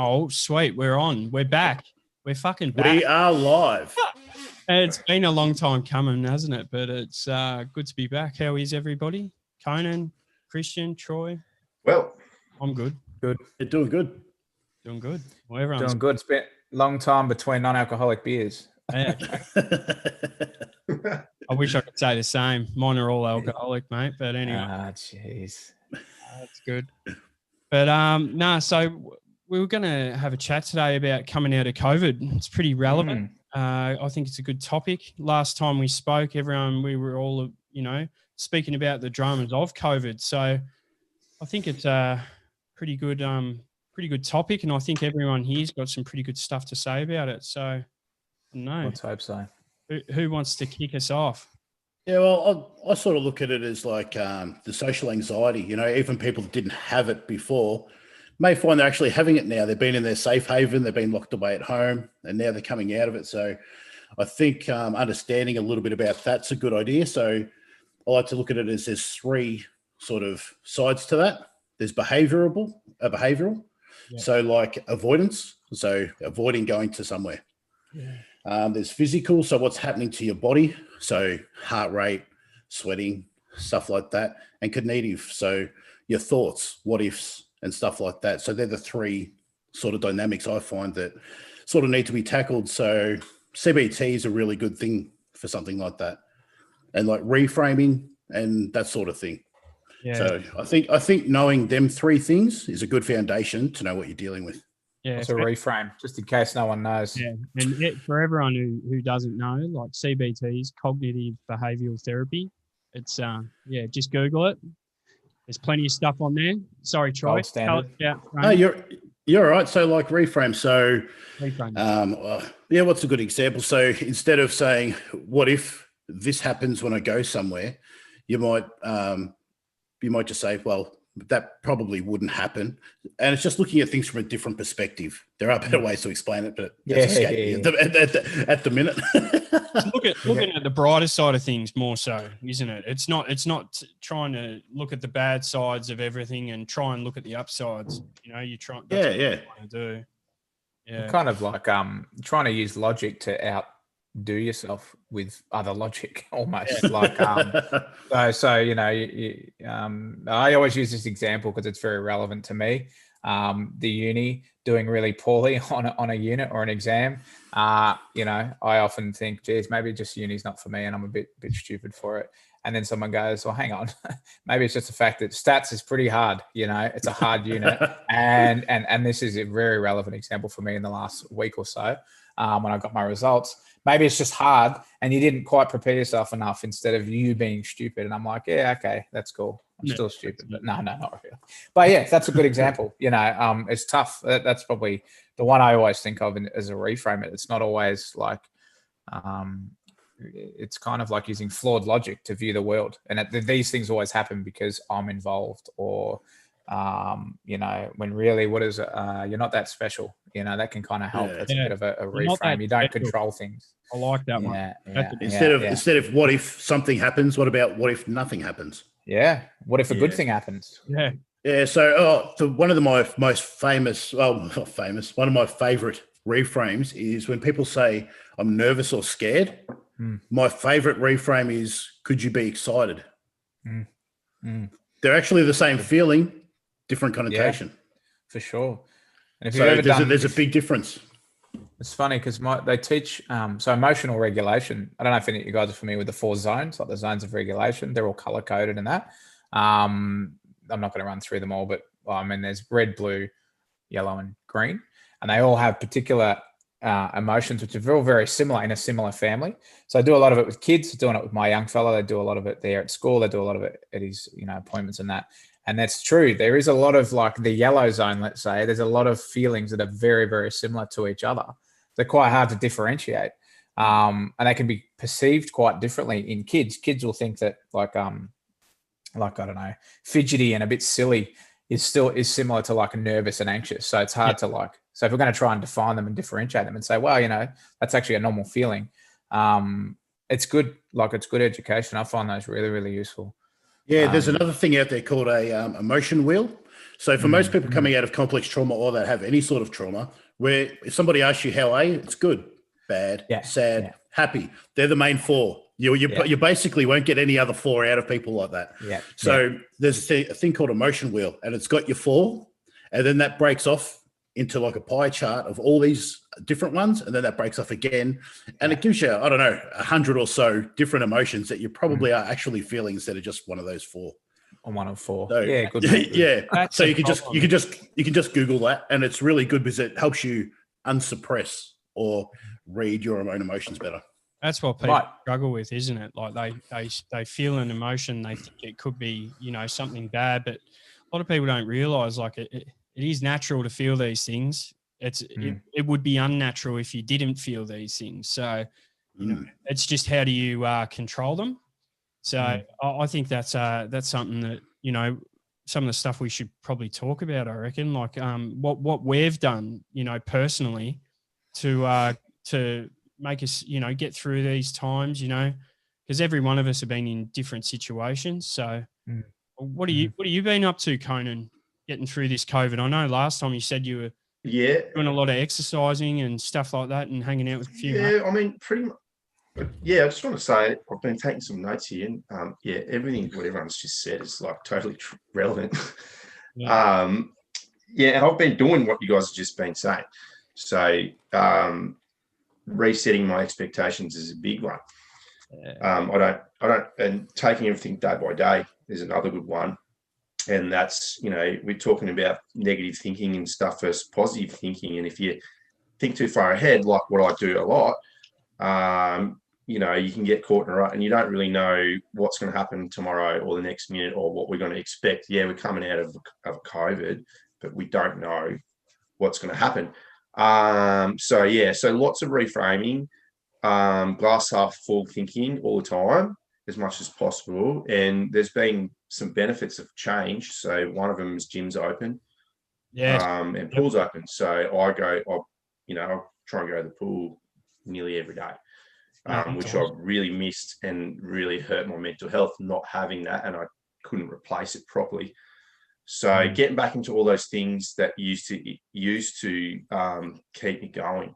Oh, sweet. We're on. We're back. We're fucking back. We are live. It's been a long time coming, hasn't it? But it's good to be back. How is everybody? Conan, Christian, Troy? Well, I'm good. You're doing good. Doing good. Well, everyone's Doing good. It's been a long time between non-alcoholic beers. Yeah. I wish I could say the same. Mine are all alcoholic, mate. But anyway. Ah, jeez. That's good. But so we were going to have a chat today about coming out of COVID. It's pretty relevant. I think it's a good topic. Last time we spoke, we were all, speaking about the dramas of COVID. So I think it's a pretty good topic, and I think everyone here's got some pretty good stuff to say about it. So I don't know. Let's hope so. Who wants to kick us off? Yeah, well, I sort of look at it as like the social anxiety. Even people that didn't have it before may find they're actually having it now. They've been in their safe haven, they've been locked away at home, and now they're coming out of it. So I think understanding a little bit about that's a good idea. So I like to look at it as there's three sort of sides to that. There's behavioral. Yeah. So like avoidance, so avoiding going to somewhere. Yeah. There's physical, so what's happening to your body, so heart rate, sweating, stuff like that, and cognitive, so your thoughts, what ifs, and stuff like that. So they're the three sort of dynamics I find that sort of need to be tackled. So CBT is a really good thing for something like that, and like reframing and that sort of thing. Yeah. So I think knowing them three things is a good foundation to know what you're dealing with. Yeah, it's a reframe, just in case no one knows. Yeah, and for everyone who doesn't know, like CBT's cognitive behavioural therapy, it's just Google it. There's plenty of stuff on there. Sorry, Troy. Gold standard. No, you're all right. So like reframe. So what's a good example? So instead of saying, "What if this happens when I go somewhere?" you might just say, "Well, that probably wouldn't happen," and it's just looking at things from a different perspective. There are better ways to explain it, but at the minute, looking at the brighter side of things more so, isn't it? It's not trying to look at the bad sides of everything and try and look at the upsides. You try. That's what you want to do. Yeah, kind of like trying to use logic to outdo yourself with other logic, almost. Like I always use this example because it's very relevant to me. The uni doing really poorly on a unit or an exam. I often think, geez, maybe just uni's not for me and I'm a bit stupid for it. And then someone goes, well, hang on, maybe it's just the fact that stats is pretty hard. It's a hard unit. And this is a very relevant example for me in the last week or so when I got my results. Maybe it's just hard and you didn't quite prepare yourself enough instead of you being stupid. And I'm like, yeah, okay, that's cool. I'm still stupid, but no, not really. But yeah, that's a good example. It's tough. That's probably the one I always think of as a reframe. It's not always like, it's kind of like using flawed logic to view the world. And these things always happen because I'm involved or, when really you're not that special. That can kind of help. It's a bit of a reframe. You don't control things. I like that one. Instead of what if something happens, what about what if nothing happens? Yeah. What if a good thing happens? Yeah. Yeah. So one of my most famous, one of my favorite reframes is when people say I'm nervous or scared. My favorite reframe is, could you be excited? They're actually the same feeling, different connotation. Yeah, for sure. And if there's a big difference. It's funny because they teach so emotional regulation. I don't know if any of you guys are familiar with the 4 zones, like the zones of regulation. They're all color coded in that. I'm not going to run through them all, but there's red, blue, yellow, and green, and they all have particular emotions which are all very similar in a similar family. So I do a lot of it with kids, doing it with my young fella. They do a lot of it there at school. They do a lot of it at his appointments and that. And that's true. There is a lot of like the yellow zone, let's say, there's a lot of feelings that are very, very similar to each other. They're quite hard to differentiate. And they can be perceived quite differently in kids. Kids will think that like, I don't know, fidgety and a bit silly is similar to like nervous and anxious. So it's hard to so if we're going to try and define them and differentiate them and say, well, that's actually a normal feeling. It's good. Like it's good education. I find those really, really useful. Yeah, there's another thing out there called a emotion wheel. So for most people coming out of complex trauma or that have any sort of trauma, where if somebody asks you how are you, it's good, bad, sad, happy. They're the main four. You basically won't get any other four out of people like that. Yeah. So there's a thing called emotion wheel, and it's got your four, and then that breaks off into like a pie chart of all these different ones, and then that breaks off again, and it gives you, I don't know, 100 or so different emotions that you probably are actually feeling instead of just one of those four. On one of four. So, yeah, good. Yeah. So you can just Google that, and it's really good because it helps you unsuppress or read your own emotions better. That's what people struggle with, isn't it? Like they feel an emotion, they think it could be, something bad, but a lot of people don't realize like it is natural to feel these things. It would be unnatural if you didn't feel these things. So, it's just how do you control them? So I think that's something that, some of the stuff we should probably talk about, I reckon, like what we've done, personally to make us, get through these times, because every one of us have been in different situations. So what have you been up to, Conan, getting through this COVID? I know last time you said you were doing a lot of exercising and stuff like that and hanging out with a few mates. I mean, pretty much. Yeah, I just want to say I've been taking some notes here, and everything what everyone's just said is like totally relevant. And I've been doing what you guys have just been saying. So resetting my expectations is a big one. I don't, and taking everything day by day is another good one. And that's, we're talking about negative thinking and stuff versus positive thinking. And if you think too far ahead, like what I do a lot, you can get caught in a rut and you don't really know what's going to happen tomorrow or the next minute or what we're going to expect. Yeah, we're coming out of COVID, but we don't know what's going to happen. So lots of reframing, glass half full thinking all the time as much as possible. And there's been some benefits of change. So one of them is gyms open, and pools open. So I'll try and go to the pool nearly every day. Which I really missed and really hurt my mental health not having that, and I couldn't replace it properly. So getting back into all those things that used to keep me going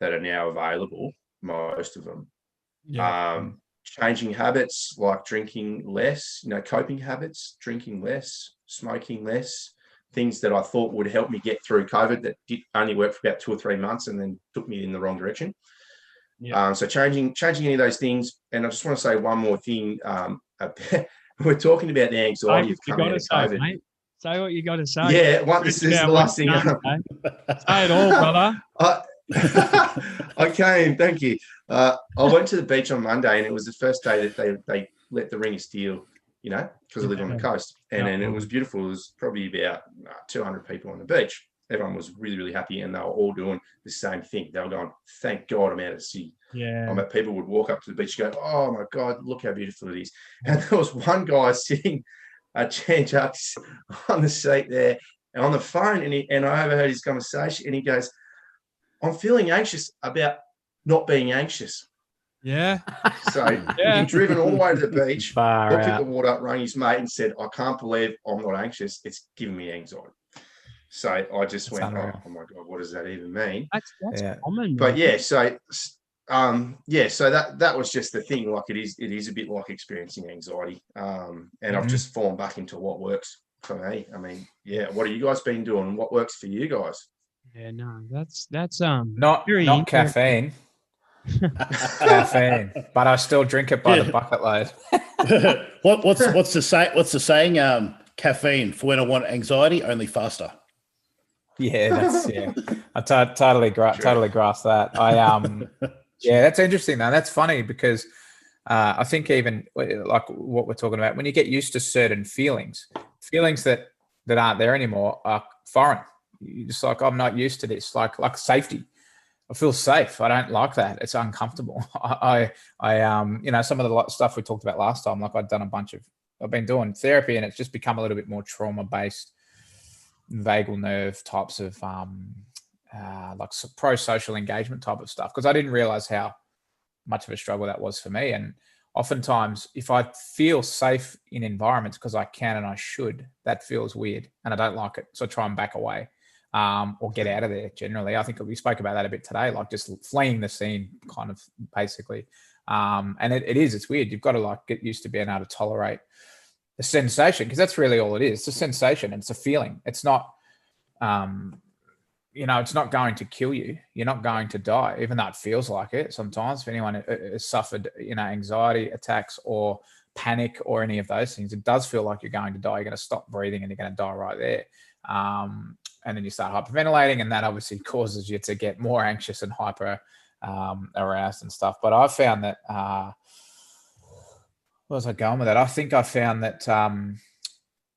that are now available, most of them. Changing habits like drinking less, coping habits, drinking less, smoking less, things that I thought would help me get through COVID that did only work for about 2 or 3 months and then took me in the wrong direction. So changing any of those things. And I just want to say one more thing. We're talking about the anxiety of coming out of COVID. Mate. Say what you got to say. Yeah, this is the last thing. Say it all, brother. I came, thank you. I went to the beach on Monday, and it was the first day that they let the Ring of Steel, because I live on the coast. And then it was beautiful. It was probably about 200 people on the beach. Everyone was really, really happy, and they were all doing the same thing. They were going, thank God I'm out of sea. People would walk up to the beach and go, oh my God, look how beautiful it is. And there was one guy sitting a change up on the seat there and on the phone, and I overheard his conversation, and he goes, I'm feeling anxious about not being anxious. Yeah. So he'd driven all the way to the beach, looked at the water up, rang his mate and said, I can't believe I'm not anxious. It's giving me anxiety. So I just went, oh my God, what does that even mean? That's common. But so that was just the thing. Like it is a bit like experiencing anxiety. And I've just fallen back into what works for me. I mean, what have you guys been doing? What works for you guys? Yeah, no, that's not caffeine. Caffeine, but I still drink it by the bucket load. What's the saying? Caffeine for when I want anxiety, only faster. I totally grasp that. That's interesting though. That's funny because I think even like what we're talking about, when you get used to certain feelings that aren't there anymore are foreign. You're just like, I'm not used to this. Like safety. I feel safe. I don't like that. It's uncomfortable. I some of the stuff we talked about last time, like I've been doing therapy, and it's just become a little bit more trauma-based, vagal nerve types of like pro-social engagement type of stuff, because I didn't realize how much of a struggle that was for me. And oftentimes if I feel safe in environments because I can and I should, that feels weird and I don't like it. So I try and back away or get out of there generally. I think we spoke about that a bit today, like just fleeing the scene kind of basically. And it's weird. You've got to like get used to being able to tolerate the sensation, because that's really all it is. It's a sensation. It's a feeling. It's not, it's not going to kill you. You're not going to die, even though it feels like it sometimes. If anyone has suffered, anxiety attacks or panic or any of those things, it does feel like you're going to die. You're going to stop breathing and you're going to die right there. And then you start hyperventilating, and that obviously causes you to get more anxious and hyper aroused and stuff. But I've found that, where was I going with that? I think I found that,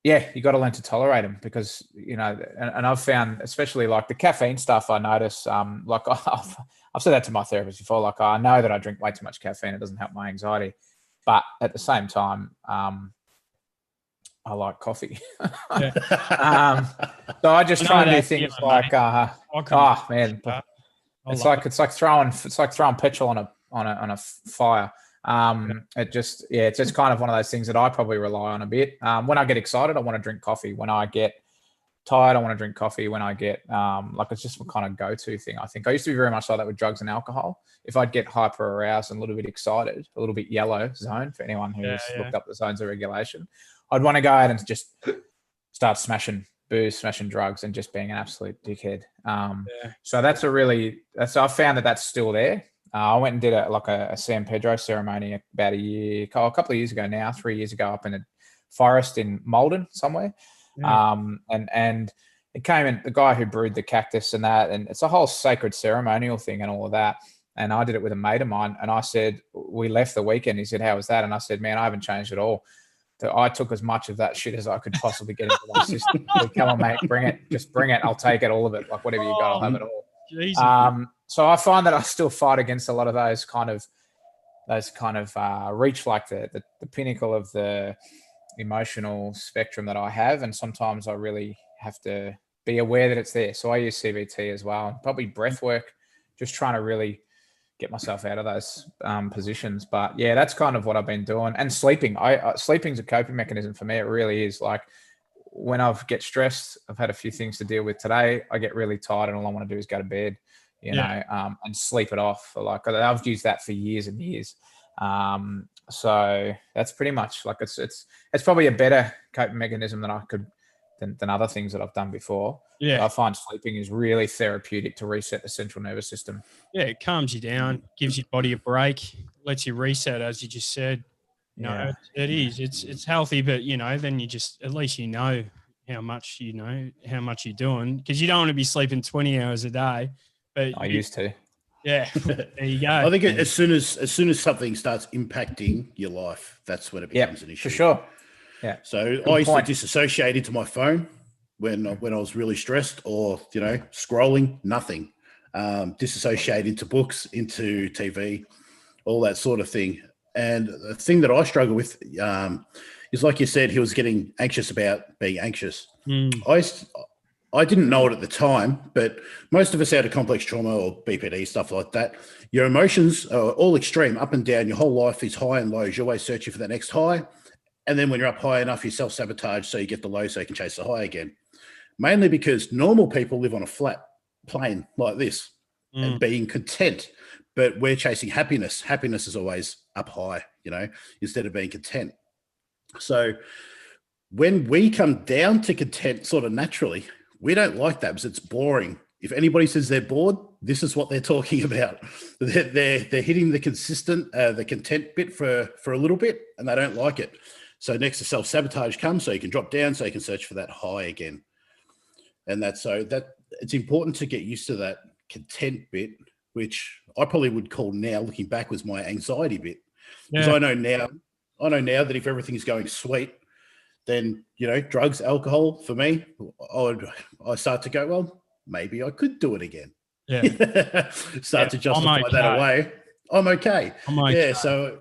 you got to learn to tolerate them because, and I've found, especially like the caffeine stuff, I notice, like I've said that to my therapist before, like I know that I drink way too much caffeine. It doesn't help my anxiety, but at the same time, I like coffee. So I just try and do things like, it's like throwing petrol on a fire. It's just kind of one of those things that I probably rely on a bit. When I get excited, I want to drink coffee. When I get tired, I want to drink coffee. When I get it's just a kind of go-to thing. I think I used to be very much like that with drugs and alcohol. If I'd get hyper aroused and a little bit excited, a little bit yellow zone for anyone who's looked up the zones of regulation, I'd want to go out and just start smashing booze, smashing drugs, and just being an absolute dickhead. So I found that that's still there. I went and did a San Pedro ceremony about a couple of years ago now, 3 years ago, up in a forest in Malden somewhere. And it came in, the guy who brewed the cactus and that, and it's a whole sacred ceremonial thing and all of that. And I did it with a mate of mine, and I said, we left the weekend. He said, how was that? And I said, man, I haven't changed at all. So I took as much of that shit as I could possibly get into my system. Said, come on, mate, bring it. Just bring it. I'll take it, all of it. Like whatever you got, I'll have it all. So I find that I still fight against a lot of those kind of reach like the pinnacle of the emotional spectrum that I have. And sometimes I really have to be aware that it's there. So I use CBT as well, and probably breath work, just trying to really get myself out of those positions. But yeah, that's kind of what I've been doing. And sleeping. Sleeping's a coping mechanism for me. It really is. Like when I get stressed, I've had a few things to deal with today. I get really tired, and all I want to do is go to bed, and sleep it off. Like I've used that for years and years. So that's pretty much like it's probably a better coping mechanism than other things that I've done before. Yeah, but I find sleeping is really therapeutic to reset the central nervous system. Yeah, it calms you down, gives your body a break, lets you reset, as you just said. It is. It's healthy, but then you just, at least how much you're doing, because you don't want to be sleeping 20 hours a day. But I used to. Yeah, there you go. I think as soon as something starts impacting your life, that's when it becomes an issue. For sure. Yeah. So I used to disassociate into my phone when I was really stressed, or scrolling, nothing. Disassociate into books, into TV, all that sort of thing. And the thing that I struggle with is, like you said, he was getting anxious about being anxious. I didn't know it at the time, but most of us out of complex trauma or BPD, stuff like that, your emotions are all extreme, up and down. Your whole life is high and lows. You're always searching for that next high. And then when you're up high enough, you self-sabotage so you get the low so you can chase the high again. Mainly because normal people live on a flat plane like this and being content. But we're chasing happiness. Happiness is always up high, instead of being content. So when we come down to content sort of naturally, we don't like that because it's boring. If anybody says they're bored, this is what they're talking about. They're hitting the content bit for a little bit, and they don't like it. So next, the self-sabotage comes, so you can drop down, so you can search for that high again. And that it's important to get used to that content bit, which I probably would call now, looking back, was my anxiety bit. Because I know now that if everything's going sweet, then, drugs, alcohol, for me, I start to go, well, maybe I could do it again. Yeah. Start to justify that away. I'm okay. Yeah. So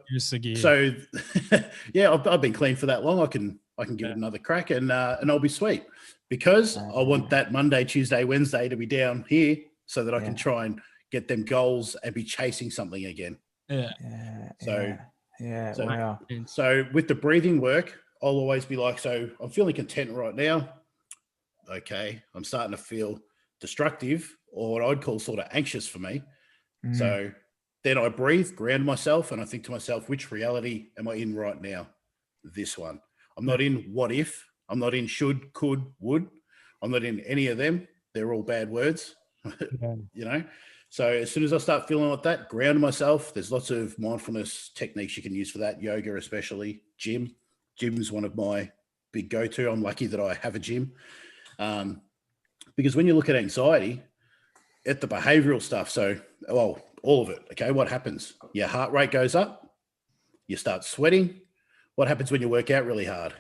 I've been clean for that long. I can give it another crack and I'll be sweet, because I want that Monday, Tuesday, Wednesday to be down here so that I can try and get them goals and be chasing something again. Yeah. So- Wow. So with the breathing work, I'll always be like, so I'm feeling content right now. Okay, I'm starting to feel destructive, or what I'd call sort of anxious for me. Mm. So then I breathe, ground myself, and I think to myself, which reality am I in right now? This one. I'm not in what if. I'm not in should, could, would. I'm not in any of them. They're all bad words, you know? So as soon as I start feeling like that, ground myself. There's lots of mindfulness techniques you can use for that. Yoga, especially. Gym. Gym is one of my big go-to. I'm lucky that I have a gym. Because when you look at anxiety, at the behavioral stuff, so, well, all of it, okay, what happens? Your heart rate goes up, you start sweating. What happens when you work out really hard?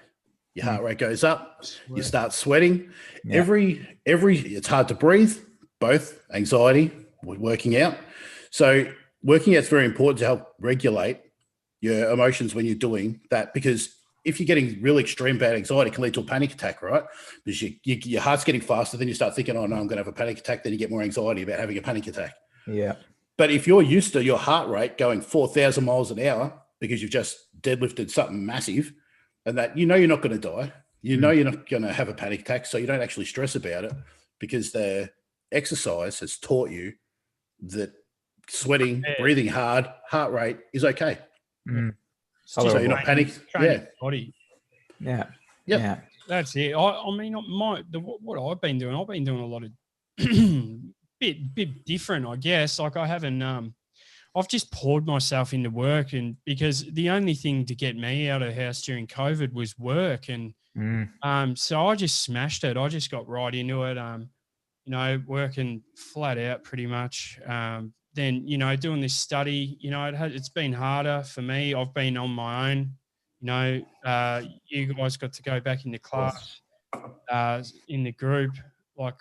Your heart rate goes up, you start sweating. Yeah. It's hard to breathe, both anxiety with working out. So working out's very important to help regulate your emotions when you're doing that, because if you're getting really extreme bad anxiety, it can lead to a panic attack, right? Because your heart's getting faster, then you start thinking, oh no, I'm going to have a panic attack. Then you get more anxiety about having a panic attack. Yeah. But if you're used to your heart rate going 4,000 miles an hour because you've just deadlifted something massive, and that you're not going to die, you're not going to have a panic attack, so you don't actually stress about it, because the exercise has taught you that sweating, breathing hard, heart rate is okay. So you're not panicked. Yeah. Body. Yeah. Yep. Yeah. That's it. I mean, what I've been doing a lot of bit different, I guess. Like I haven't, I've just poured myself into work, and because the only thing to get me out of the house during COVID was work, and so I just smashed it. I just got right into it. Working flat out pretty much. Then doing this study, it's been harder for me. I've been on my own. You guys got to go back into class in the group, like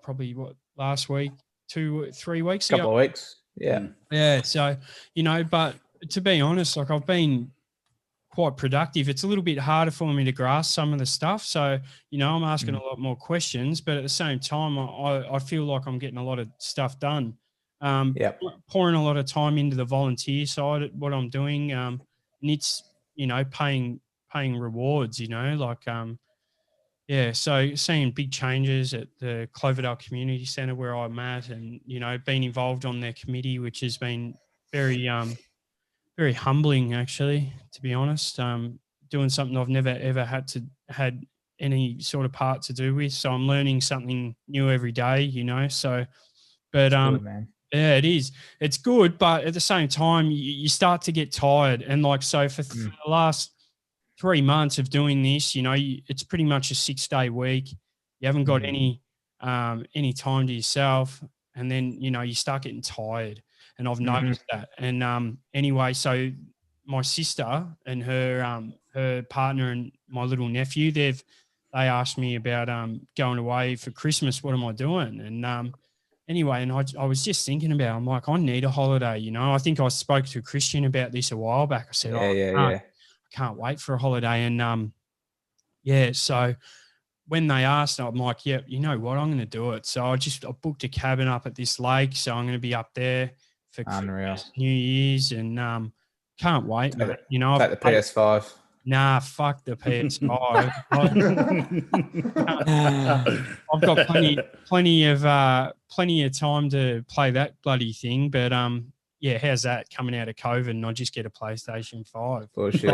probably last week, 2-3 weeks ago. Couple of weeks. Yeah. Yeah. So, but to be honest, like I've been quite productive. It's a little bit harder for me to grasp some of the stuff. So, I'm asking a lot more questions, but at the same time, I feel like I'm getting a lot of stuff done. Pouring a lot of time into the volunteer side at what I'm doing. And it's, paying rewards, so seeing big changes at the Cloverdale Community Centre where I'm at, and, being involved on their committee, which has been very, very humbling, actually, to be honest. Doing something I've never, ever had any sort of part to do with. So I'm learning something new every day, so, but, Good, man. yeah, it is. It's good, but at the same time, you start to get tired. And like, so for the last 3 months of doing this, it's pretty much a 6-day week. You haven't got any time to yourself. And then, you start getting tired, and I've noticed that. And anyway, so my sister and her partner and my little nephew, they asked me about going away for Christmas. What am I doing? And anyway, and I was just thinking about it. I'm like, I need a holiday. I think I spoke to a Christian about this a while back. I said, I can't wait for a holiday. And so when they asked, I'm like, yeah, you know what, I'm going to do it. So I booked a cabin up at this lake. So I'm going to be up there for Christmas, New Year's, and can't wait, mate. Take the PS5. Nah, fuck the PS5. I've got plenty of time to play that bloody thing. But how's that coming out of COVID? And I just get a PlayStation 5. Bullshit.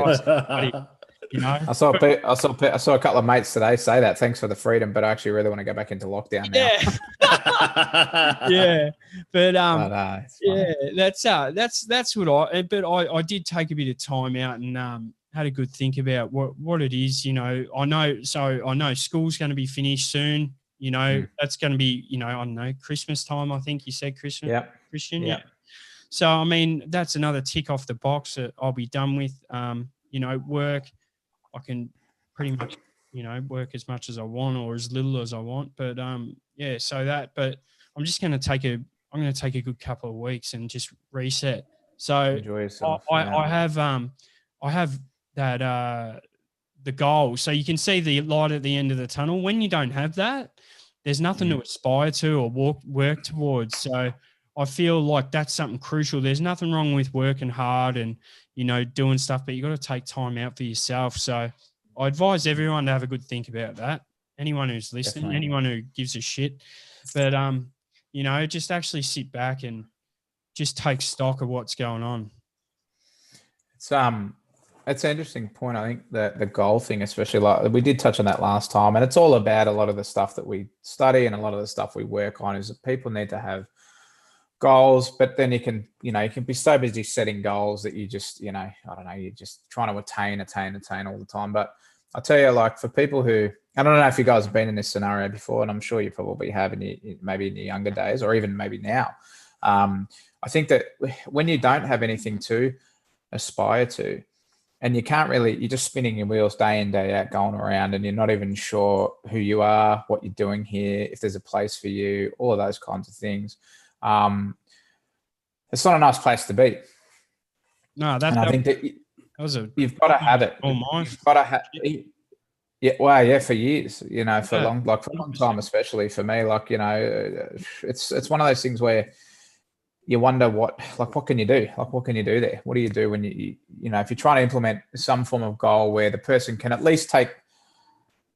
I saw a couple of mates today say that. Thanks for the freedom, but I actually really want to go back into lockdown now. Yeah, but that's what I did take a bit of time out and had a good think about what it is. I know school's going to be finished soon. That's going to be I don't know, Christmas time. I think you said Christmas. Yeah, Christian. Yeah. So I mean, that's another tick off the box that I'll be done with. Work. I can pretty much, work as much as I want or as little as I want. But but I'm just going to take a good couple of weeks and just reset. So enjoy yourself. I have that, the goal. So you can see the light at the end of the tunnel. When you don't have that, there's nothing to aspire to or work towards. So I feel like that's something crucial. There's nothing wrong with working hard and, doing stuff, but you got to take time out for yourself. So I advise everyone to have a good think about that. Anyone who's listening, Definitely. anyone who gives a shit, but, just actually sit back and just take stock of what's going on. It's an interesting point. I think that the goal thing, especially, like we did touch on that last time, and it's all about a lot of the stuff that we study and a lot of the stuff we work on is that people need to have goals, but then you can be so busy setting goals that you just, I don't know, you're just trying to attain all the time. But I'll tell you, like for people who, I don't know if you guys have been in this scenario before, and I'm sure you probably have maybe in your younger days or even maybe now. I think that when you don't have anything to aspire to, and you can't really, you're just spinning your wheels day in, day out, going around, and you're not even sure who you are, what you're doing here, if there's a place for you, all of those kinds of things. It's not a nice place to be. No, I think that you've got to have it. You've got to have. Yeah, well, yeah, for years, for a long time, especially for me, it's one of those things where you wonder what can you do? Like, what can you do there? What do you do when if you're trying to implement some form of goal where the person can at least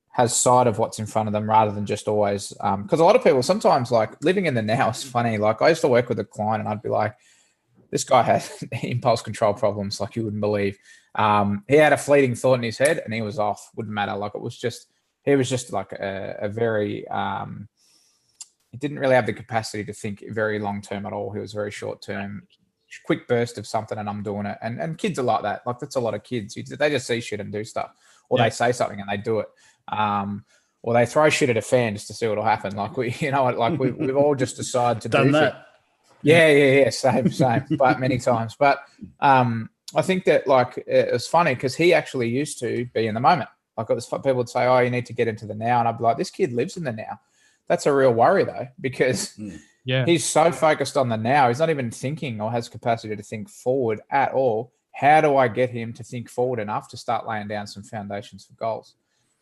has sight of what's in front of them rather than just always, because a lot of people sometimes, like, living in the now is funny. Like, I used to work with a client and I'd be like, this guy had impulse control problems like you wouldn't believe. He had a fleeting thought in his head and he was off. Wouldn't matter. Like, he was just like a very, he didn't really have the capacity to think very long term at all. He was very short term, quick burst of something and I'm doing it. And kids are like that. Like, that's a lot of kids. They just see shit and do stuff, or they say something and they do it. Or they throw shit at a fan just to see what'll happen. Like, we've all just decided to do that. Yeah. Same, but many times. But I think that, like, it's funny because he actually used to be in the moment. Like, it was, people would say, oh, you need to get into the now. And I'd be like, this kid lives in the now. That's a real worry though, because he's so focused on the now. He's not even thinking or has capacity to think forward at all. How do I get him to think forward enough to start laying down some foundations for goals?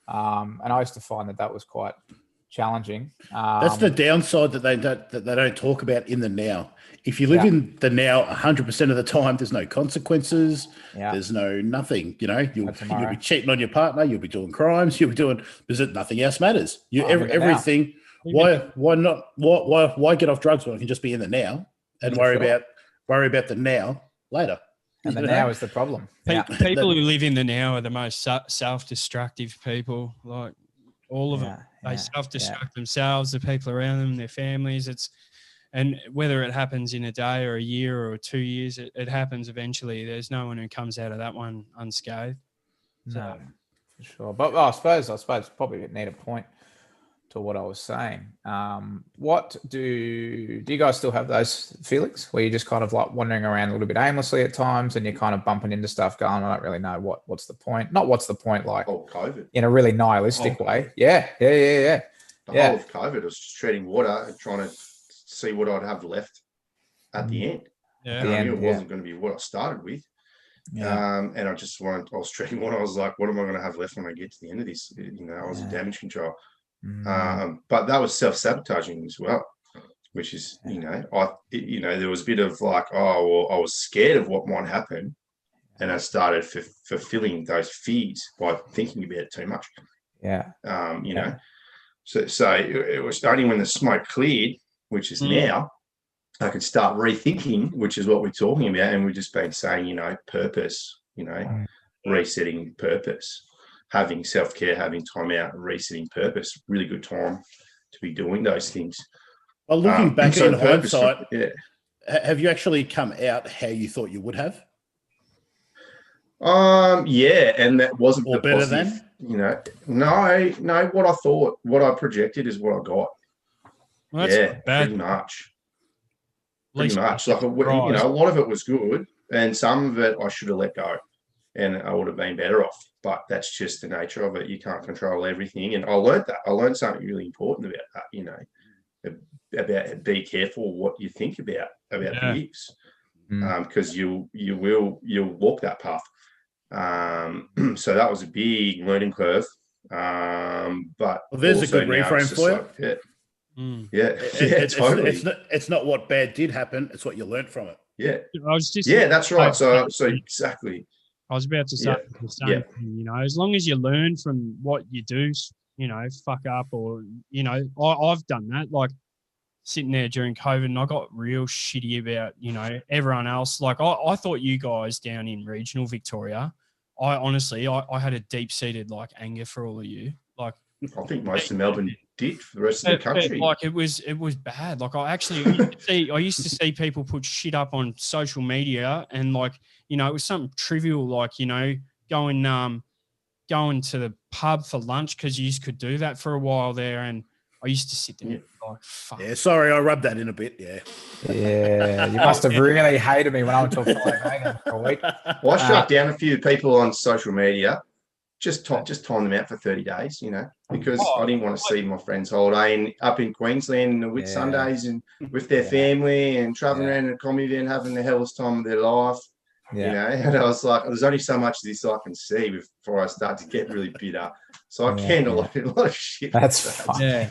And I used to find that was quite challenging. That's the downside that they don't talk about in the now. If you live in the now 100% of the time, there's no consequences. Yeah. There's no nothing. You'll be cheating on your partner. You'll be doing crimes. You'll be doing because nothing else matters. Everything. Why get off drugs when I can just be in the now and worry about the now later? And the now is the problem. People who live in the now are the most self-destructive people. Like, all of them, they self-destruct themselves, the people around them, their families. And whether it happens in a day or a year or 2 years, it happens eventually. There's no one who comes out of that one unscathed. No, for sure. But I suppose probably need a point to what I was saying. What do you guys still have those feelings where you're just kind of like wandering around a little bit aimlessly at times and you're kind of bumping into stuff going, I don't really know what's the point. Not what's the point, like COVID in a really nihilistic way. Yeah. The whole of COVID was just treading water and trying to see what I'd have left at the end. Yeah. And I knew it wasn't going to be what I started with. Yeah. And I was treading water. I was like, what am I going to have left when I get to the end of this? I was in damage control. But that was self-sabotaging as well, which is, there was a bit of like, I was scared of what might happen. And I started fulfilling those fears by thinking about it too much. Yeah. So it was only when the smoke cleared, which is now, I could start rethinking, which is what we're talking about. And we've just been saying, purpose, resetting purpose. Having self-care, having time out, resetting purpose, really good time to be doing those things. Well, looking back in hindsight, have you actually come out how you thought you would have? Yeah, and that wasn't or the better positive, than? No, what I projected is what I got. Well, pretty much. Like, a lot of it was good, and some of it I should have let go, and I would have been better off. But that's just the nature of it. You can't control everything. And I learned that. I learned something really important about that, about be careful what you think about beliefs, because you'll walk that path. So that was a big learning curve. But there's a good reframe for you. Yeah, totally. It's not what bad did happen. It's what you learned from it. Yeah, I was just that's right. So exactly. I was about to say the same thing. You know, as long as you learn from what you do, you know, fuck up or you know, I've done that. Like sitting there during COVID, and I got real shitty about you know everyone else. Like I thought you guys down in regional Victoria, I honestly I had a deep seated like anger for all of you. Like I think most of Melbourne did for the rest of the country. Like it was bad. Like I used to see people put shit up on social media and like, you know, it was something trivial like, you know, going to the pub for lunch because you could do that for a while there. And I used to sit there and like, fuck. Yeah, sorry, I rubbed that in a bit. Yeah. Yeah. You must have really hated me when I went to a fight Vegas for a week. Well, I shut down a few people on social media. Just time them out for 30 days, you know, because I didn't want to see my friends holiday up in Queensland on Whit Sundays and with their family and traveling around in a comedy van having the hellest time of their life, you know. And I was like, there's only so much of this I can see before I start to get really bitter. So I canned a lot of shit. That's fine. Yeah.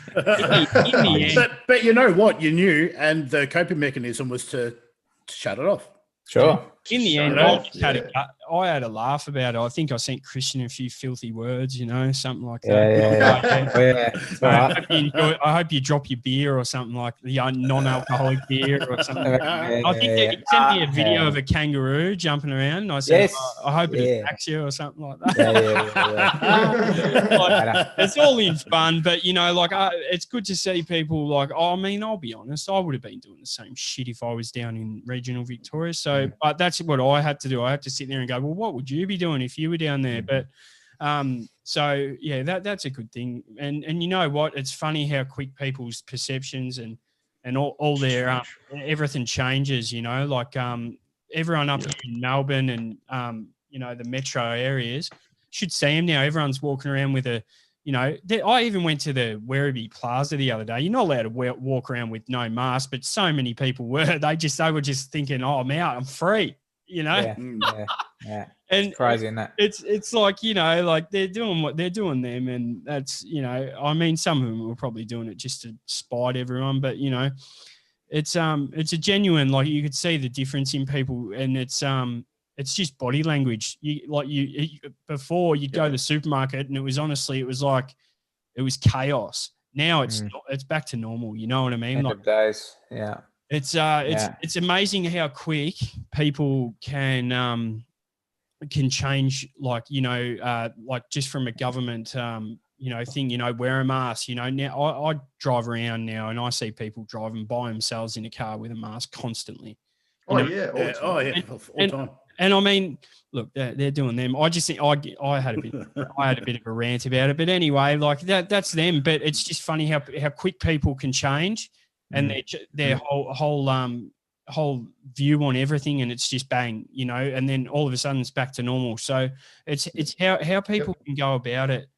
But you know what? You knew, and the coping mechanism was to shut it off. Sure. In the end, I had a laugh about it. I think I sent Christian a few filthy words, you know, something like that. I hope you drop your beer or something like the non-alcoholic beer or something. I think he sent me a video of a kangaroo jumping around. And I said, I hope it attacks you or something like that. Like, it's all in fun, but you know, like it's good to see people like. I mean, I'll be honest, I would have been doing the same shit if I was down in regional Victoria. So, but that's what I had to do. I had to sit there and go, well, what would you be doing if you were down there? But so yeah, that's a good thing. And you know what? It's funny how quick people's perceptions and all their everything changes. You know, like everyone up here in Melbourne and you know the metro areas should see them now. Everyone's walking around with a. You know, I even went to the Werribee Plaza the other day. You're not allowed to walk around with no mask, but so many people were. They were just thinking, "Oh, I'm out. I'm free." You know, yeah. And it's crazy, isn't it? It's like you know, like they're doing what they're doing them, and that's you know, I mean, some of them were probably doing it just to spite everyone, but you know, it's a genuine like you could see the difference in people, and it's just body language. Before you'd go to the supermarket and it was like it was chaos. Now it's back to normal. You know what I mean? End of days. Yeah. It's amazing how quick people can change. Like you know, like just from a government you know thing. You know, wear a mask. You know, now I drive around now and I see people driving by themselves in a car with a mask constantly. All the time. And I mean, look, they're doing them. I just think I had a bit of a rant about it, but anyway, like that's them. But it's just funny how quick people can change, and their whole view on everything, and it's just bang, you know. And then all of a sudden, it's back to normal. So it's how people can go about it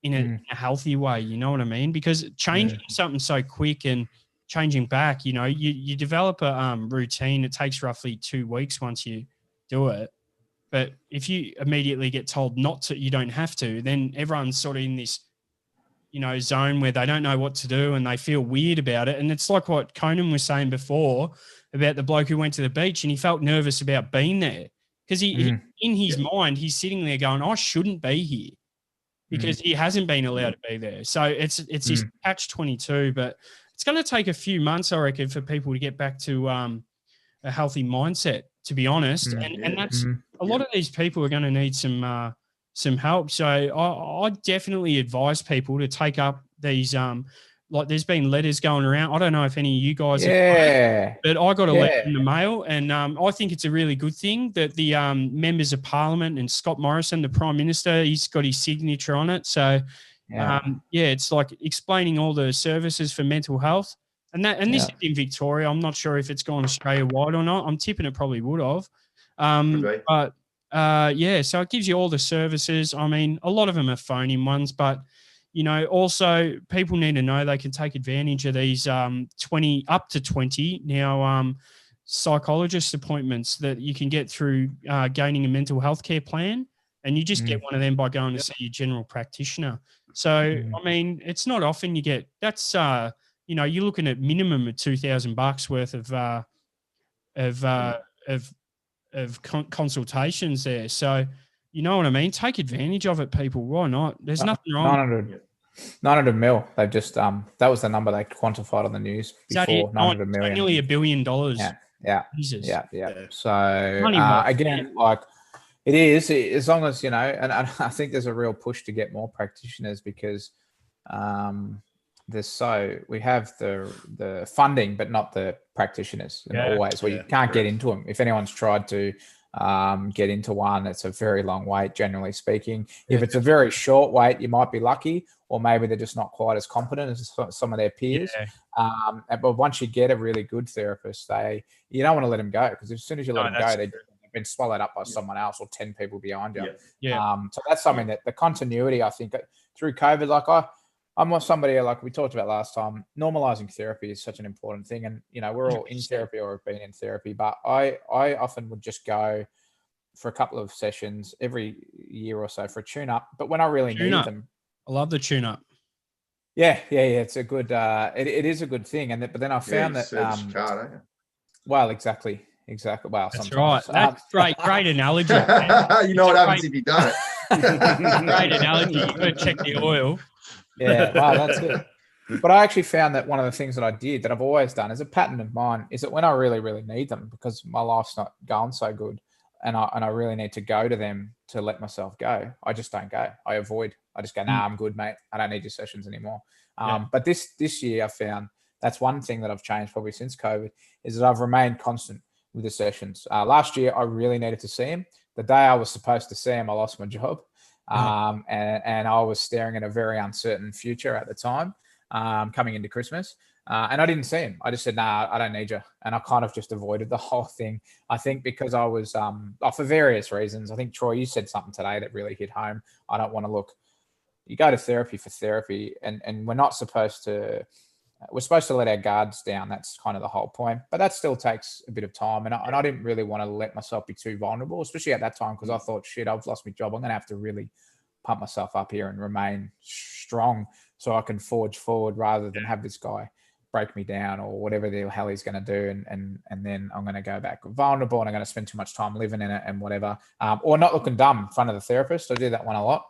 in a healthy way. You know what I mean? Because changing something so quick and changing back, you know, you develop a routine. It takes roughly 2 weeks once you do it, but if you immediately get told not to, you don't have to, then everyone's sort of in this you know zone where they don't know what to do and they feel weird about it. And it's like what Conan was saying before about the bloke who went to the beach and he felt nervous about being there because he in his mind he's sitting there going, I shouldn't be here because he hasn't been allowed to be there. So it's this catch-22, but it's going to take a few months, I reckon, for people to get back to a healthy mindset, to be honest. And that's a lot of these people are going to need some help. So I definitely advise people to take up these like there's been letters going around. I don't know if any of you guys have, but I got a letter in the mail, and I think it's a really good thing that the members of Parliament and Scott Morrison, the Prime Minister, he's got his signature on it. So it's like explaining all the services for mental health. And this is in Victoria. I'm not sure if it's gone Australia-wide or not. I'm tipping it probably would have. But so it gives you all the services. I mean, a lot of them are phone-in ones, but, you know, also people need to know they can take advantage of these 20 now psychologist appointments that you can get through gaining a mental health care plan. And you just get one of them by going to see your general practitioner. So, I mean, it's not often you get – you know, you're looking at minimum of $2,000 worth of consultations there. So, you know what I mean? Take advantage of it, people. Why not? There's nothing wrong. 900 mil. They've just that was the number they quantified on the news before. 900 million. Nearly $1 billion. Yeah. Jesus. Yeah. So again, like it is, as long as, you know, and I think there's a real push to get more practitioners because we have the funding, but not the practitioners always, where you can't get into them. If anyone's tried to get into one, it's a very long wait, generally speaking. If it's a very short wait, you might be lucky, or maybe they're just not quite as competent as some of their peers. But once you get a really good therapist, you don't want to let them go, because as soon as you let them go, they've been swallowed up by someone else or 10 people behind you. So that's something that the continuity, I think, through COVID, like I'm not somebody, like we talked about last time, normalizing therapy is such an important thing. And, you know, we're all in therapy or have been in therapy, but I often would just go for a couple of sessions every year or so for a tune up. But when I really need them, I love the tune up. Yeah. It's a good, it is a good thing. But then I found that, well, exactly. Well, that's sometimes. right. That's great analogy. You know what happens if you done it. Great analogy. You got to check the oil. Yeah, wow, that's it. But I actually found that one of the things that I did that I've always done is a pattern of mine is that when I really, really need them, because my life's not going so good and I really need to go to them to let myself go, I just don't go. I avoid. I just go, nah, I'm good, mate. I don't need your sessions anymore. But this year I found that's one thing that I've changed probably since COVID is that I've remained constant with the sessions. Last year, I really needed to see him. The day I was supposed to see him, I lost my job. And I was staring at a very uncertain future at the time, coming into Christmas. And I didn't see him. I just said, nah, I don't need you. And I kind of just avoided the whole thing. I think because I was, for various reasons, I think, Troy, you said something today that really hit home. I don't want to you go to therapy for therapy, and we're not supposed to, we're supposed to let our guards down. That's kind of the whole point. But that still takes a bit of time. And I didn't really want to let myself be too vulnerable, especially at that time, because I thought, shit, I've lost my job. I'm going to have to really pump myself up here and remain strong so I can forge forward rather than have this guy break me down or whatever the hell he's going to do. And then I'm going to go back vulnerable and I'm going to spend too much time living in it and whatever. Or not looking dumb in front of the therapist. I do that one a lot.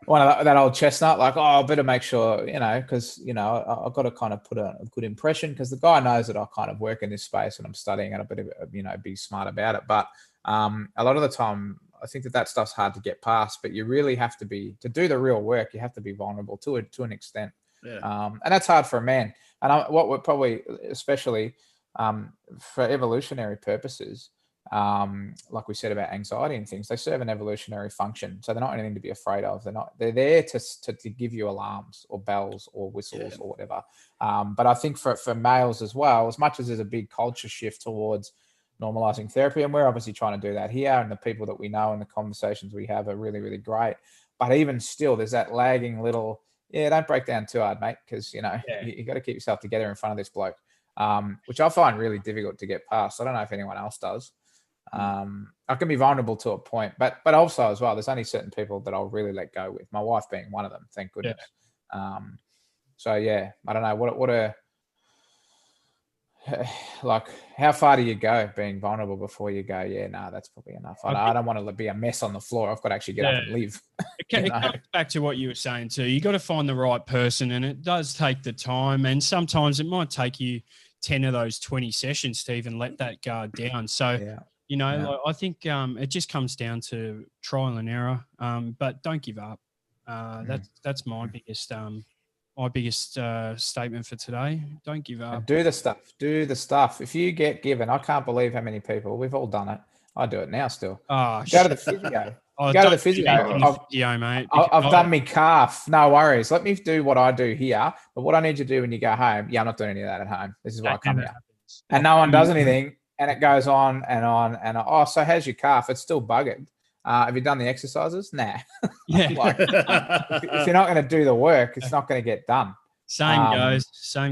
One of that old chestnut, like, I better make sure, you know, because, you know, I've got to kind of put a good impression because the guy knows that I kind of work in this space and I'm studying and I better, you know, be smart about it. But a lot of the time, I think that stuff's hard to get past, but you really have to to do the real work, you have to be vulnerable to an extent. And that's hard for a man. And what we're probably, especially for evolutionary purposes, like we said about anxiety and things, they serve an evolutionary function. So they're not anything to be afraid of. They're there to give you alarms or bells or whistles or whatever. But I think for males as well, as much as there's a big culture shift towards normalizing therapy, and we're obviously trying to do that here, and the people that we know and the conversations we have are really, really great. But even still, there's that lagging little, don't break down too hard, mate, because, you know, you got to keep yourself together in front of this bloke, which I find really difficult to get past. I don't know if anyone else does. I can be vulnerable to a point, but also as well, there's only certain people that I'll really let go with, my wife being one of them, thank goodness. So I don't know what like, how far do you go being vulnerable before you go, that's probably enough. I don't want to be a mess on the floor. I've got to actually get up and live. It comes back to what you were saying too. You got to find the right person, and it does take the time, and sometimes it might take you 10 of those 20 sessions to even let that guard down. So you know, like, I think it just comes down to trial and error, but don't give up. That's my biggest statement for today. Don't give up. And do the stuff. If you get given, I can't believe how many people, we've all done it. I do it now still. Go to the physio. Go to the physio. Mate. I've done my calf. No worries. Let me do what I do here. But what I need you to do when you go home, I'm not doing any of that at home. This is why I come here. And no one does anything. And it goes on and on. And so how's your calf? It's still buggered. Have you done the exercises? Nah. Like, if you're not going to do the work, it's not going to get done. Same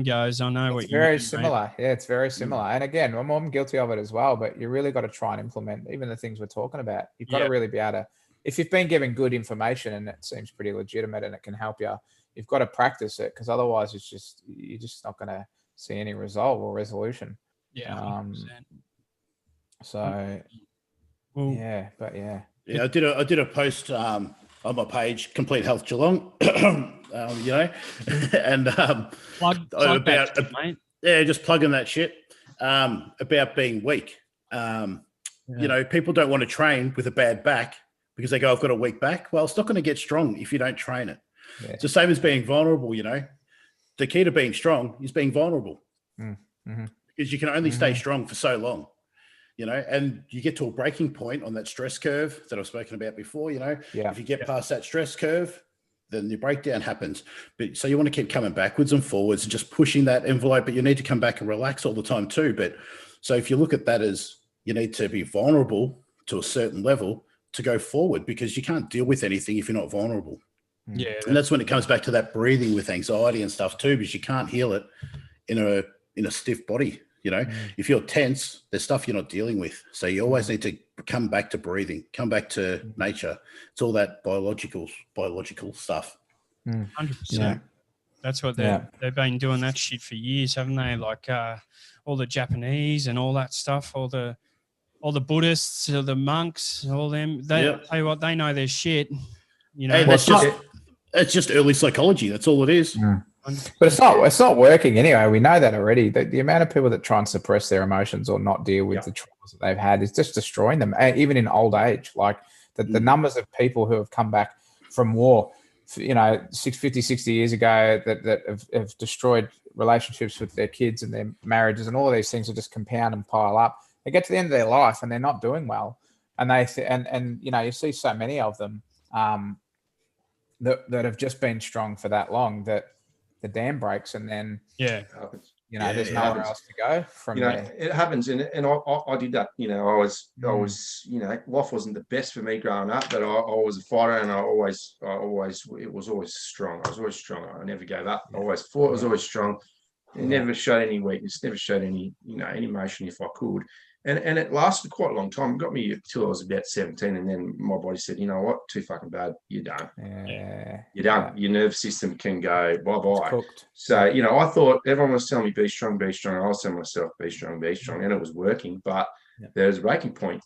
goes. I know what you're very similar. Mate. Yeah, it's very similar. And again, I'm guilty of it as well, but you really got to try and implement even the things we're talking about. You've got to really be able to if you've been given good information and it seems pretty legitimate and it can help you, you've got to practice it, because otherwise you're just not going to see any resolve or resolution. Yeah. 100%. So Well, yeah. Yeah, I did a post on my page, Complete Health Geelong, you know, and plug about that shit, mate. yeah, just plugging that shit about being weak. You know, people don't want to train with a bad back because they go, I've got a weak back. Well, it's not going to get strong if you don't train it. Yeah. It's the same as being vulnerable, you know. The key to being strong is being vulnerable, because you can only stay strong for so long, you know, and you get to a breaking point on that stress curve that I've spoken about before, you know. If you get past that stress curve, then your breakdown happens. But so you want to keep coming backwards and forwards and just pushing that envelope, but you need to come back and relax all the time too. But so if you look at that as you need to be vulnerable to a certain level to go forward, because you can't deal with anything if you're not vulnerable. Yeah. And that's when it comes back to that breathing with anxiety and stuff too, because you can't heal it in a stiff body. You know, if you're tense, there's stuff you're not dealing with. So you always need to come back to breathing, come back to nature. It's all that biological stuff. 100%. That's what they've been doing that shit for years, haven't they? Like all the Japanese and all that stuff, all the Buddhists, the monks, all them. They tell you what, they know their shit. You know, hey, it's just early psychology. That's all it is. But it's not working anyway. We know that already. The amount of people that try and suppress their emotions or not deal with the traumas that they've had is just destroying them, even in old age. Like the numbers of people who have come back from war, you know, 60 years ago that have destroyed relationships with their kids and their marriages, and all of these things will just compound and pile up. They get to the end of their life and they're not doing well. And and you know, you see so many of them that have just been strong for that long that the dam breaks, and then it happens. You know, there's nowhere else to go from there. It happens, and I did that. You know, I was you know, life wasn't the best for me growing up, but I was a fighter, and it was always strong. I was always strong. I never gave up. I always fought. I was always strong. It never showed any weakness. Never showed any any emotion if I could. And it lasted quite a long time. It got me till I was about 17, and then my body said, you know what, too fucking bad. You're done. You're done. Your nervous system can go bye-bye. So, you know, I thought everyone was telling me be strong, be strong. I was telling myself be strong, and it was working. But there's a breaking point,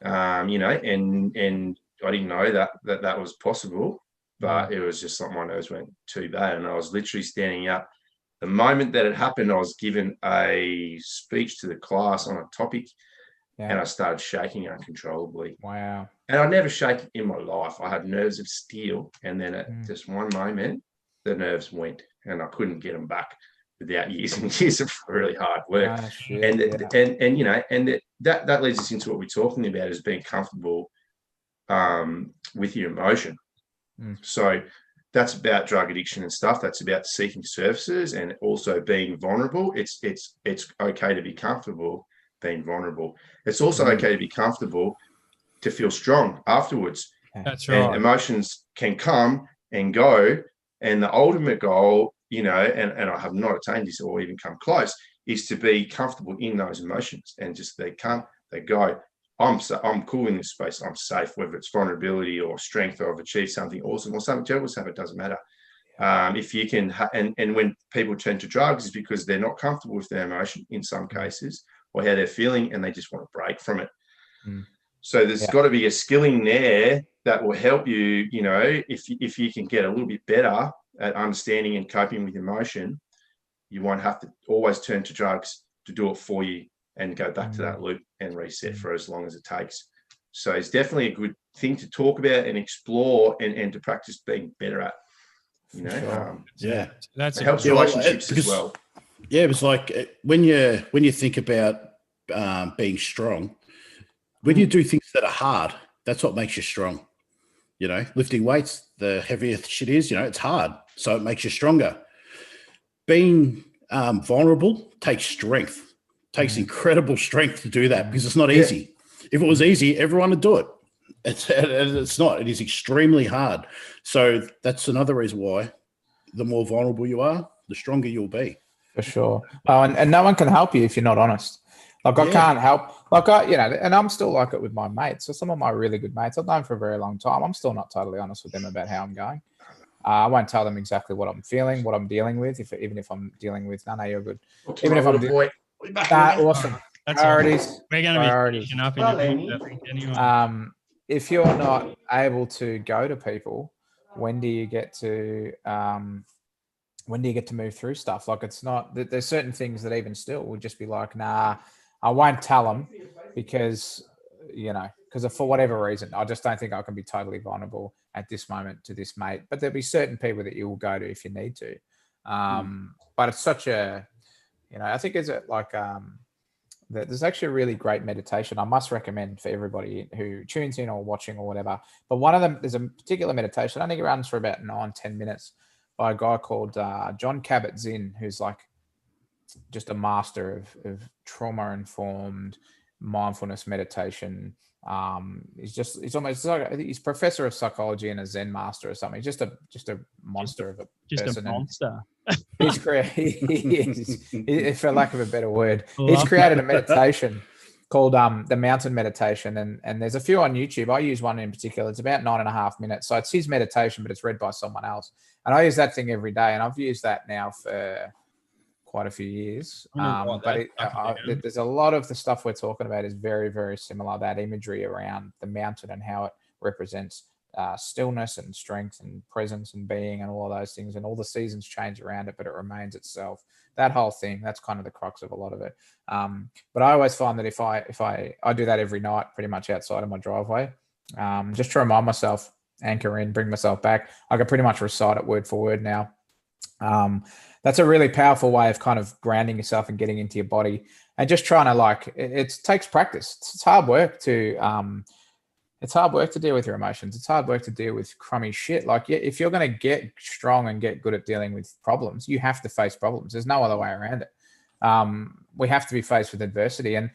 you know, and I didn't know that was possible. But it was just like my nerves went too bad, and I was literally standing up. The moment that it happened, I was given a speech to the class on a topic, and I started shaking uncontrollably. Wow. And I never shaken in my life. I had nerves of steel. And then at just one moment, the nerves went, and I couldn't get them back without years and years of really hard work. And you know, and that leads us into what we're talking about, is being comfortable with your emotion. So that's about drug addiction and stuff. That's about seeking services and also being vulnerable. It's okay to be comfortable being vulnerable. It's also okay to be comfortable to feel strong afterwards. That's right. And emotions can come and go. And the ultimate goal, you know, and I have not attained this or even come close, is to be comfortable in those emotions, and just they come, they go. I'm cool in this space. I'm safe, whether it's vulnerability or strength, or I've achieved something awesome or something terrible, it doesn't matter. If you can, and when people turn to drugs, is because they're not comfortable with their emotion in some cases, or how they're feeling, and they just want to break from it. So there's got to be a skilling there that will help you. You know, if you can get a little bit better at understanding and coping with emotion, you won't have to always turn to drugs to do it for you, and go back to that loop and reset for as long as it takes. So it's definitely a good thing to talk about and explore and to practice being better at, you know. That's it helps relationships as well. Yeah, it was like when you think about being strong, when you do things that are hard, that's what makes you strong. You know, lifting weights, the heavier shit is, you know, it's hard, so it makes you stronger. Being vulnerable takes strength. Takes incredible strength to do that, because it's not easy. If it was easy, everyone would do it. It's not. It is extremely hard. So that's another reason why the more vulnerable you are, the stronger you'll be. For sure. Oh, and no one can help you if you're not honest. Like I can't help. Like and I'm still like it with my mates. So some of my really good mates I've known for a very long time. I'm still not totally honest with them about how I'm going. I won't tell them exactly what I'm feeling, what I'm dealing with. Even if I'm dealing with, no, you're good. Even if I'm awesome. That's Priorities. Awesome. We're going to be picking up in a bit, I think, anyway. If you're not able to go to people, when do you get to move through stuff? Like, it's not that there's certain things that even still would just be like, nah, I won't tell them because for whatever reason, I just don't think I can be totally vulnerable at this moment to this mate. But there'll be certain people that you will go to if you need to. But it's such a, I think there's actually a really great meditation I must recommend for everybody who tunes in or watching or whatever. But one of them, there's a particular meditation. I think it runs for about 9-10 minutes by a guy called John Kabat-Zinn, who's like just a master of trauma-informed mindfulness meditation. He's almost like, I think he's professor of psychology and a Zen master or something. Just a monster of a person. A monster. He's for lack of a better word, he's created a meditation called the mountain meditation, and there's a few on YouTube. I use one in particular. It's about 9.5 minutes. So it's his meditation, but it's read by someone else. And I use that thing every day, and I've used that now for quite a few years. There's a lot of the stuff we're talking about is very, very similar. That imagery around the mountain and how it represents stillness and strength and presence and being and all of those things, and all the seasons change around it, but it remains itself. That whole thing, that's kind of the crux of a lot of it. But I always find that if I do that every night, pretty much outside of my driveway, just to remind myself, anchor in, bring myself back, I can pretty much recite it word for word now. That's a really powerful way of kind of grounding yourself and getting into your body, and just trying to it takes practice. It's hard work to deal with your emotions. It's hard work to deal with crummy shit. If you're going to get strong and get good at dealing with problems, you have to face problems. There's no other way around it. We have to be faced with adversity, and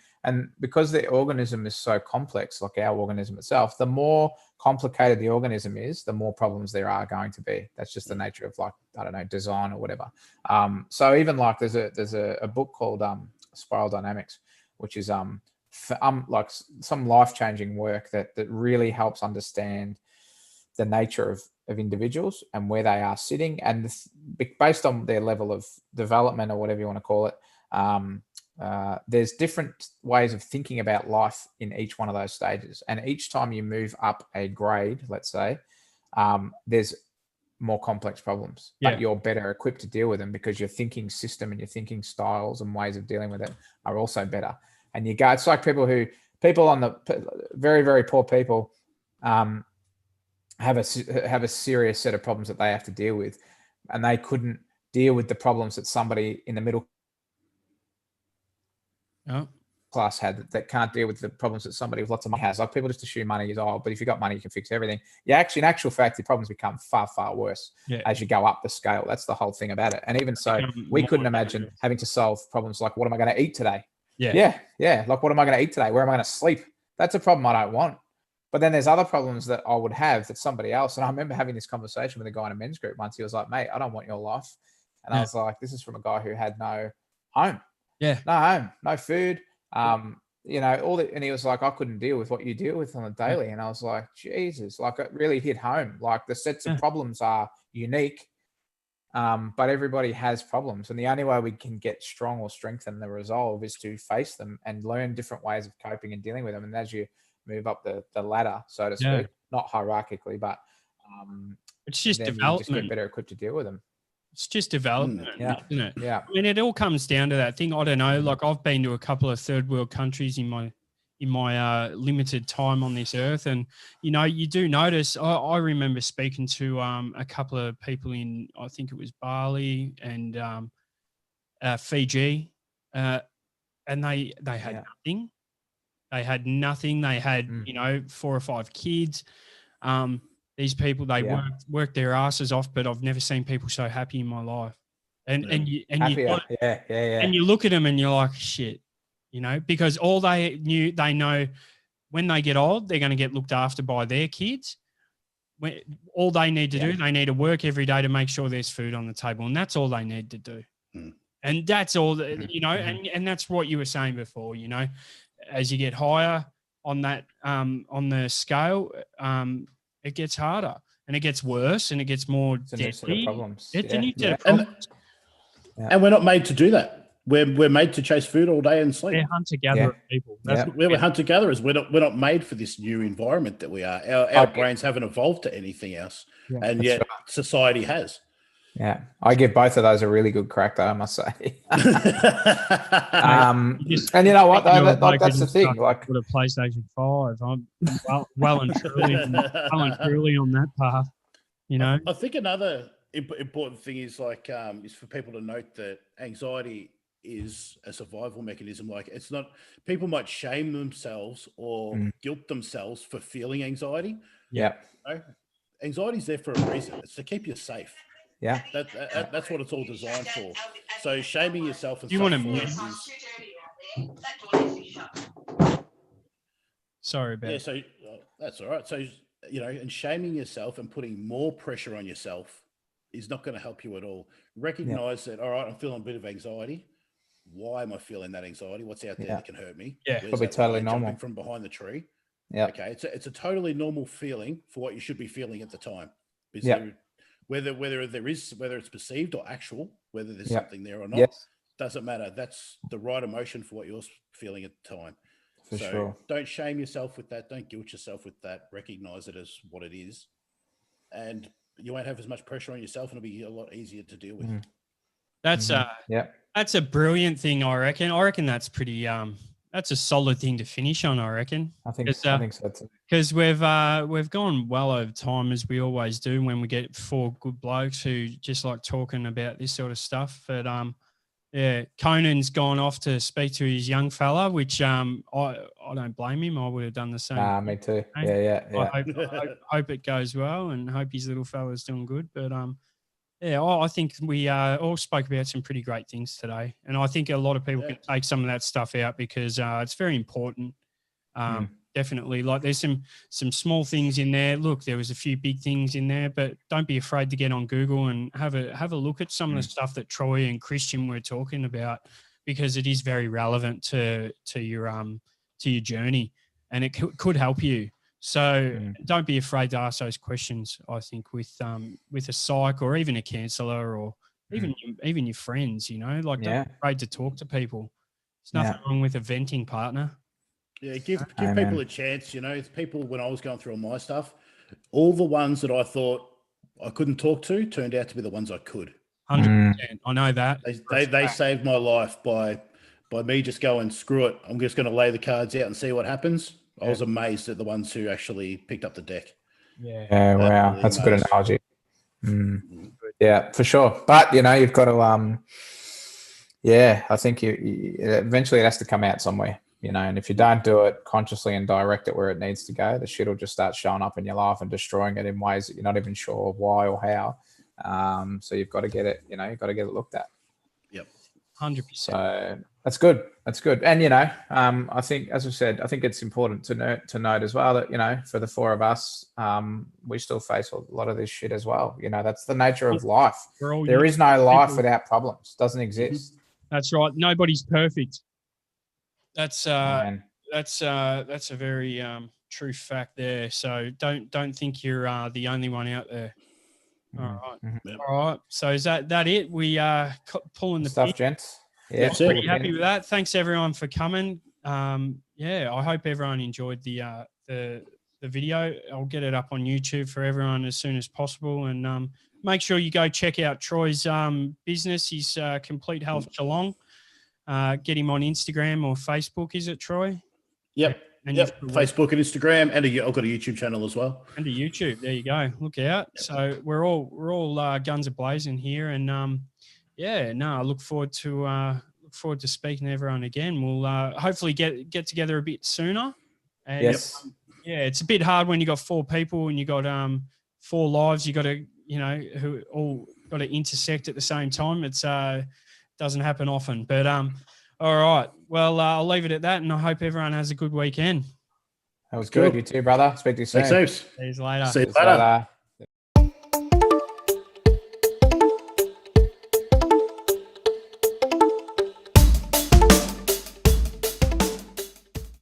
because the organism is so complex, like our organism itself, the more complicated the organism is, the more problems there are going to be. That's just the nature of design or whatever. So even there's a book called Spiral Dynamics, which is like some life-changing work that really helps understand the nature of individuals and where they are sitting, and based on their level of development or whatever you want to call it. There's different ways of thinking about life in each one of those stages, and each time you move up a grade, let's say, there's more complex problems, but you're better equipped to deal with them because your thinking system and your thinking styles and ways of dealing with it are also better. And it's like people on the very, very poor people have a serious set of problems that they have to deal with, and they couldn't deal with the problems that somebody in the middle class had that can't deal with the problems that somebody with lots of money has. Like, people just assume money is but if you got money, you can fix everything. Yeah, actually, in actual fact, the problems become far, far worse as you go up the scale. That's the whole thing about it. And even so, we couldn't imagine having to solve problems like, what am I going to eat today? Yeah. Like, what am I going to eat today? Where am I going to sleep? That's a problem I don't want. But then there's other problems that I would have that somebody else. And I remember having this conversation with a guy in a men's group once. He was like, mate, I don't want your life. And I was like, this is from a guy who had no home. No home, no food. And he was like, I couldn't deal with what you deal with on a daily. And I was like, Jesus, like, it really hit home. Like, the sets of problems are unique, but everybody has problems. And the only way we can get strong or strengthen the resolve is to face them and learn different ways of coping and dealing with them. And as you move up the ladder, so to speak, not hierarchically, but it's just development. You just get better equipped to deal with them. It's just development, isn't it? Yeah. I mean, it all comes down to that thing. I don't know. Like, I've been to a couple of third world countries in my limited time on this earth, and you do notice. I remember speaking to a couple of people in, I think it was Bali and Fiji, and they had nothing. They had nothing. They had 4 or 5 kids. These people, they worked their asses off, but I've never seen people so happy in my life. And you look at them and you're like, shit, because all they know when they get old, they're going to get looked after by their kids. All they need to do, they need to work every day to make sure there's food on the table, and that's all they need to do. And that's all, and that's what you were saying before, as you get higher on that on the scale, it gets harder and it gets worse and it gets more It's a new set of problems. It's a new set Yeah. of problems. And we're not made to do that. We're made to chase food all day and sleep. They're hunter-gatherer people. That's Yeah. We're hunter-gatherers. We're not made for this new environment that we are. Our brains haven't evolved to anything else, and yet society has. Yeah, I give both of those a really good crack, though, I must say. And you know what? That's the thing. Like, with a PlayStation 5, I'm well and truly on that path. You know, I think another important thing is is for people to note that anxiety is a survival mechanism. Like, it's not, people might shame themselves or guilt themselves for feeling anxiety. Yeah. You know? Anxiety is there for a reason. It's to keep you safe. Yeah. That's what it's all designed for. So shaming yourself and you want to Sorry about yeah, so that's all right. So, you know, and shaming yourself and putting more pressure on yourself is not going to help you at all. Recognize that, all right, I'm feeling a bit of anxiety. Why am I feeling that anxiety? What's out there that can hurt me? Yeah, Where's probably that totally lion normal. jumping from behind the tree. Yeah. Okay. It's a totally normal feeling for what you should be feeling at the time. Because whether it's perceived or actual, whether there's something there or not, doesn't matter. That's the right emotion for what you're feeling at the time. For sure. Don't shame yourself with that. Don't guilt yourself with that. Recognize it as what it is. And you won't have as much pressure on yourself, and it'll be a lot easier to deal with. That's that's a brilliant thing, I reckon. I reckon that's pretty that's a solid thing to finish on, I reckon. I think so too. Because we've gone well over time, as we always do when we get four good blokes who just like talking about this sort of stuff. But yeah, Conan's gone off to speak to his young fella, which I don't blame him. I would have done the same. Me too. Yeah. I hope it goes well, and hope his little fella's doing good. But yeah, I think we all spoke about some pretty great things today, and I think a lot of people can take some of that stuff out because it's very important. Definitely, like there's some small things in there. Look, there was a few big things in there, but don't be afraid to get on Google and have a look at some of the stuff that Troy and Christian were talking about, because it is very relevant to your journey, and it could help you. So don't be afraid to ask those questions. I think with a psych or even a counsellor or even your friends, you know, like don't be afraid to talk to people. There's nothing wrong with a venting partner. Yeah, give people a chance. You know, it's people, when I was going through all my stuff, all the ones that I thought I couldn't talk to turned out to be the ones I could. 100%. I know that. They saved my life by me just going, screw it, I'm just going to lay the cards out and see what happens. I was amazed at the ones who actually picked up the deck. Yeah, wow. That's a good analogy. Yeah, for sure. But, you know, you've got to, I think eventually it has to come out somewhere, you know, and if you don't do it consciously and direct it where it needs to go, the shit will just start showing up in your life and destroying it in ways that you're not even sure why or how. So you've got to get it, you know, you've got to get it looked at. Yep. 100%. So that's good. That's good. And, you know, I think, as I said, I think it's important to note as well that, you know, for the four of us, we still face a lot of this shit as well. You know, that's the nature of life. There is no life without problems. It doesn't exist. That's right. Nobody's perfect. That's a very true fact there. So don't think you're the only one out there. All right. Yep. All right. So is that it? We are pulling the stuff, pin. gents. Yeah, pretty happy with that. Thanks everyone for coming. I hope everyone enjoyed the video. I'll get it up on YouTube for everyone as soon as possible, and make sure you go check out Troy's business. He's Complete Health Geelong. Get him on Instagram or Facebook. Is it, Troy? Yep. And Facebook and Instagram, and I've got a YouTube channel as well. And a YouTube. There you go. Look out. Yep. So we're all guns a-blazing here, and I look forward to speaking to everyone again. We'll hopefully get together a bit sooner. And, yes. It's a bit hard when you got four people and you got 4 lives. You got to, you know, who all got to intersect at the same time. It's doesn't happen often. But all right. Well, I'll leave it at that, and I hope everyone has a good weekend. That was good. You too, brother. Speak to you soon. Thanks, See you later. See you later.